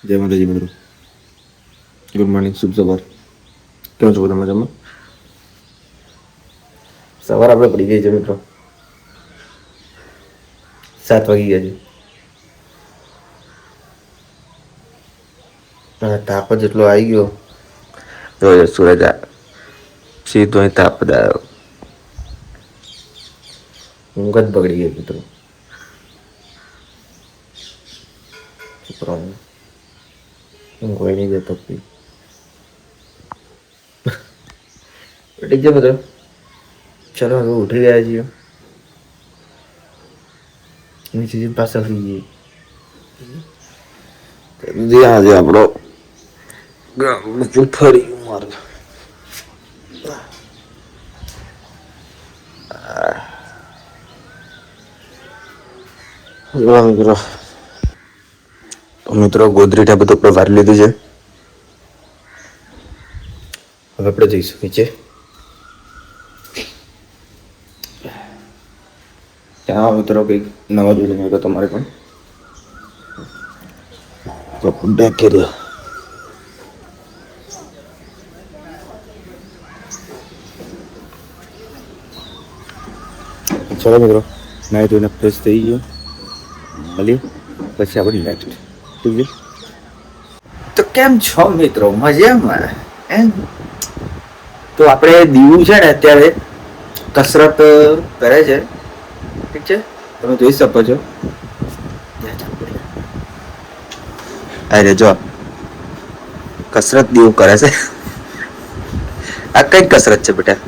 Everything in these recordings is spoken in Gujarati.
જય માતાજી મિત્રો. ગુડ મોર્નિંગ, શુભ સવાર. કેમ છો બધા મજામાં? સવાર આપણે પડી ગઈ છે મિત્રો. 7 વાગી ગયા છે. તાપ જ એટલો આવી ગયો તો સૂરજ સીધો અહીં તાપ જ આવ્યો. ઊંઘ જ બગડી ગઈ મિત્રો. છોકરાઓને ઊંઘ હોય નહીં જતો ઠીક છે મિત્રો. ચલો હવે ઉઠી ગયા છીએ. નીચે પાછા સુઈ જઈએ. આજે આપણો ફરી મારે મિત્રો ગોદરી ટાઈપ બધું આપણે વારી લીધું છે. હવે આપણે જઈશું નીચે. ત્યાં મિત્રો કંઈક નવા જોઈ લઈએ તમારે પણ બેઠી રહ્યો. ચલો મિત્રો, નાઈ ધોઈને ફ્રેશ થઈ ગયો. મળીએ પછી આપણે નેક્સ્ટ. ઠીક છે. તો કેમ છો મિત્રો? મજામાં એમ? તો આપણે દીવું છે ને અત્યારે કસરત કરે છે. ઠીક છે, તમે જોઈ શકો છો. અરે જો કસરત દીવું કરે છે. આ કઈ કસરત છે બેટા?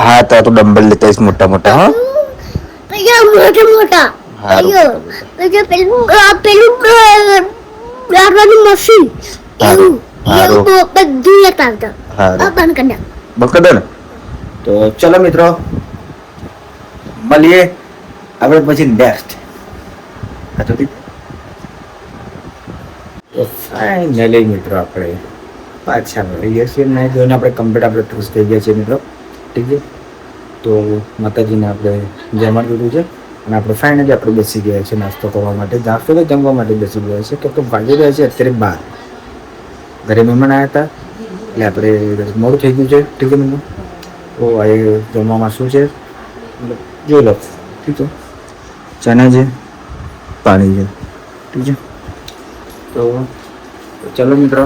હા તો ડમ્બલ લેતા હઈશ મોટા મોટા. હા મોટા તો ચલો મિત્રો, મળીએ આપણે પછી નેક્સ્ટ. તો ફાઇનલી મિત્રો આપણે પાછા મળી ગયા છીએ. નહીં જોઈને આપણે કમ્પ્લીટ આપણે ખુશ થઈ ગયા છીએ મિત્રો. ઠીક છે, તો માતાજીને આપણે જમાડી દીધું છે અને આપણે ફાઇનલી આપણે બેસી ગયા છીએ નાસ્તો કરવા માટે. નાસ્તો તો જમવા માટે બેસી ગયા છે કે તો વાગી રહ્યા છે અત્યારે 12. ઘરે મહેમાન આવ્યા હતા એટલે આપણે મોડું થઈ ગયું છે. ઠીક છે મિત્રો, તો આ જમવામાં શું છે જોઈ લો. ઠીક છે, ચણા છે, પાણી છે. ઠીક છે, તો ચલો મિત્રો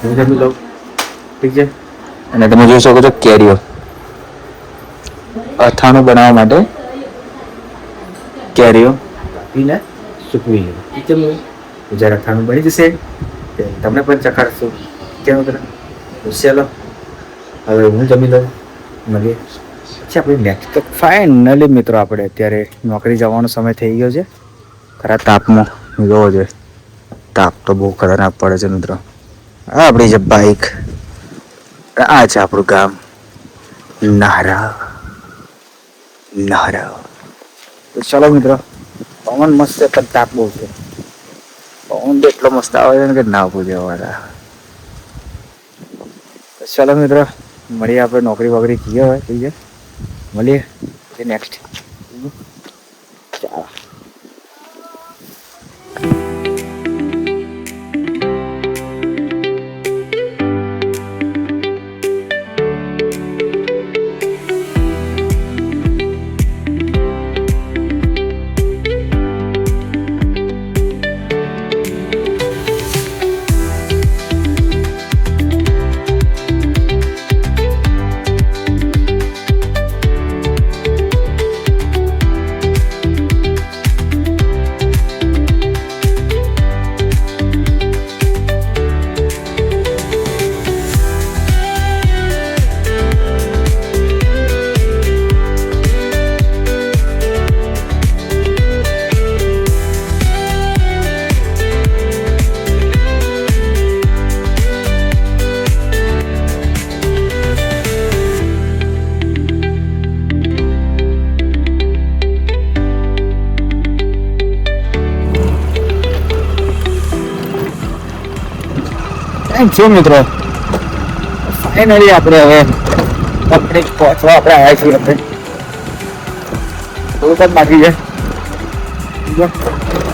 હું જમી લઉં. ઠીક છે, અને તમે જોઈ શકો છો કેરીઓ અથાણું બનાવવા માટે કેરીઓ કાપીને સૂકવી. ઠીક છે, જ્યારે અથાણું બની જશે તમને પણ ચખાડશું. કેવું કરે? ચાલો હવે હું જમી લઉં. મળીએ પછી આપણે નેક્સ્ટ. તો ફાઇનલી મિત્રો આપણે અત્યારે નોકરી જવાનો સમય થઈ ગયો છે. ખરા તાપમાં જોવો જોઈએ, તાપ તો બહુ ખતરનાક પડે છે મિત્રો. આ આપણી જે બાઈક, આ છે આપણું ગામ નાહરા. તો ચલો મિત્રો, પવન મસ્ત છે પણ તાપ બહુ છે. પવન તો એટલો મસ્ત આવે છે ને કે ના પૂછે વાળા. તો ચલો મિત્રો, મળીએ આપણે નોકરી વોકરી કીએ હોય. ઠીક છે, મળીએ નેક્સ્ટ. ચાલો. શું મિત્રો, ફાઇનલી આપણે હવે કંપની પહોંચવા આપણે આવ્યા છીએ. આપણે થોડુંક જ બાકી છે.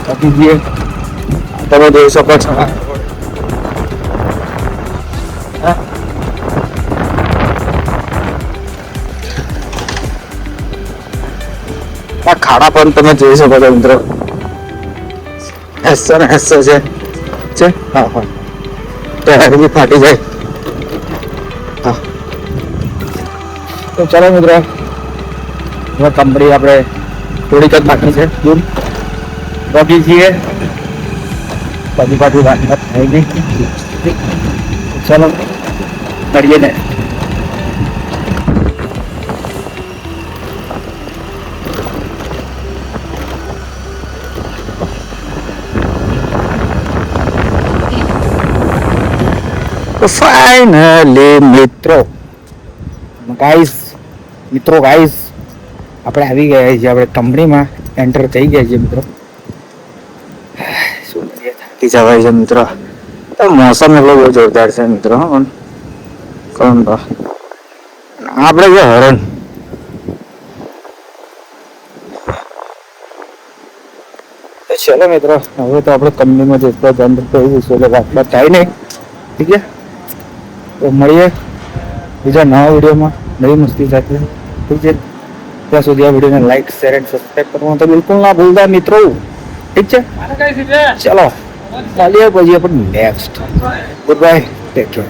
બાકી જઈએ તમે જોઈ શકો છો. આ ખાડા પણ તમે જોઈ શકો છો મિત્રો. એસો ને એસો છે. હા હા ટાયર બી ફાટી જાય. હા તો ચાલો મિત્રો, હવે કંપની આપણે થોડીક જ બાકી છે દૂર પહોંચી છીએ. પાછી વાત થઈ ગઈ. ચાલો મળીએ ને. ફાઇનલી મિત્રો ગાઈસ આપણે આવી ગયા છીએ. આપણે કંપનીમાં એન્ટર થઈ ગયા છીએ મિત્રો. શું થાકી જવાય છે મિત્રો. મોસમ એટલો બહુ જોરદાર છે મિત્રો. કોણ તો આપણે જે હરણ ચલો મિત્રો, હવે તો આપણે કંપનીમાં જેટલો અંદર થઈ જઈશું એટલે વાત થાય નહીં. ઠીક છે, તો મળીએ બીજા નવા વિડીયોમાં નવી મસ્તી સાથે. ઠીક છે, ત્યાં સુધી આ વિડીયોને લાઈક શેર એન્ડ સબસ્ક્રાઈબ કરવાનું તો બિલકુલ ના ભૂલતા મિત્રો. ઠીક છે, ચલો મળીએ પછી આપણે next. Good bye, take care.